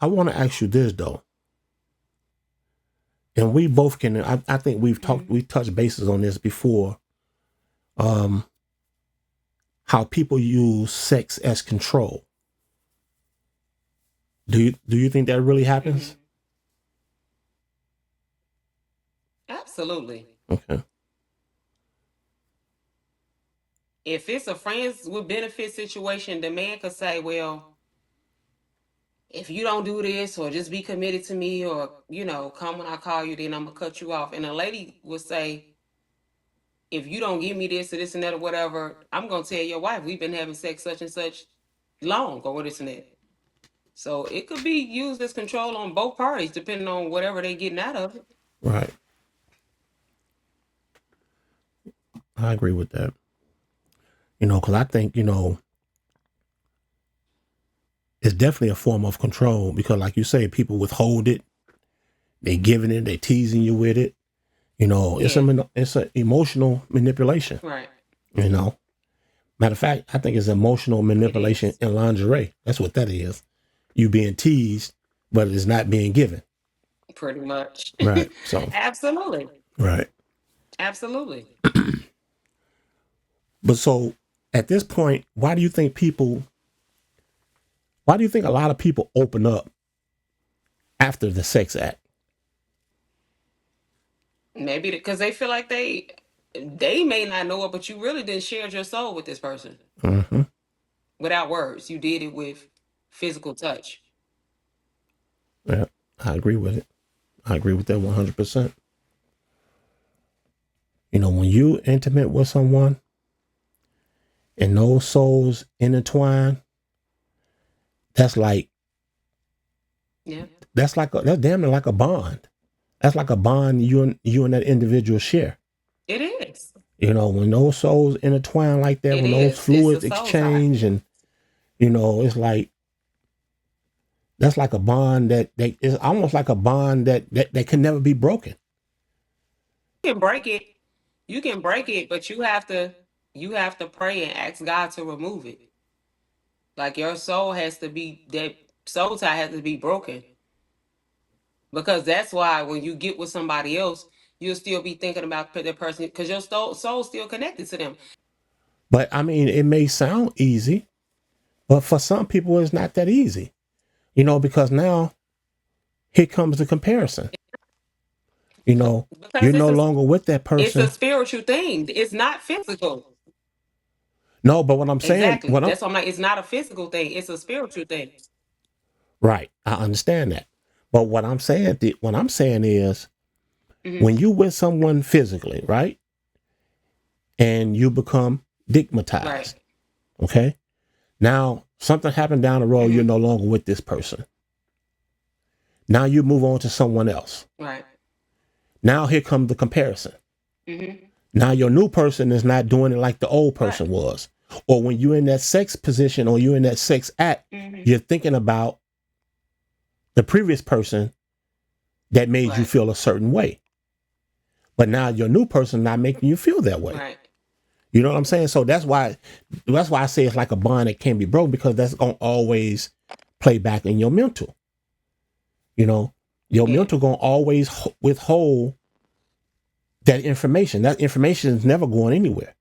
I want to ask you this though, and we both can. I think we've touched bases on this before. How people use sex as control. Do you think that really happens? Absolutely. Okay. If it's a friends with benefit situation, the man could say, well, if you don't do this or just be committed to me or, come when I call you, then I'm going to cut you off. And a lady would say, if you don't give me this or this and that or whatever, I'm going to tell your wife we've been having sex such and such long or this and that. So it could be used as control on both parties, depending on whatever they're getting out of it. Right. I agree with that. Because I think, it's definitely a form of control because, like you say, people withhold it. They giving it. They teasing you with it. It's an emotional manipulation. Right. Matter of fact, I think it's emotional manipulation in lingerie. That's what that is. You being teased, but it's not being given. Pretty much. Right. So. Absolutely. Right. Absolutely. But so at this point, why do you think a lot of people open up after the sex act? Maybe because they feel like they may not know it, but you really didn't share your soul with this person. Mm-hmm. Without words. You did it with physical touch. Yeah, I agree with it. I agree with that 100%. When you intimate with someone and those souls intertwine, that's damn near like a bond. That's like a bond you and that individual share. It is. When those souls intertwine like that, when those fluids exchange, and it's like that's like a bond that is almost like a bond that can never be broken. You can break it, but you have to pray and ask God to remove it. Like your soul that soul tie has to be broken. Because that's why when you get with somebody else, you'll still be thinking about the person because your soul's still connected to them. But I mean, it may sound easy, but for some people, it's not that easy. Because now here comes the comparison. You're no longer with that person. It's a spiritual thing. It's not physical. No, but what I'm saying, exactly. That's why I'm like, it's not a physical thing. It's a spiritual thing. Right. I understand that. But what I'm saying is when you with someone physically, right? And you become digmatized. Right. Okay. Now something happened down the road. You're no longer with this person. Now you move on to someone else. Right. Now here comes the comparison. Now your new person is not doing it like the old person was. Or when you're in that sex position or you're in that sex act, you're thinking about the previous person that made you feel a certain way. But now your new person not making you feel that way. Right. You know what I'm saying? So that's why I say it's like a bond that can't be broken, because that's going to always play back in your mental. Your mental going to always withhold that information. That information is never going anywhere.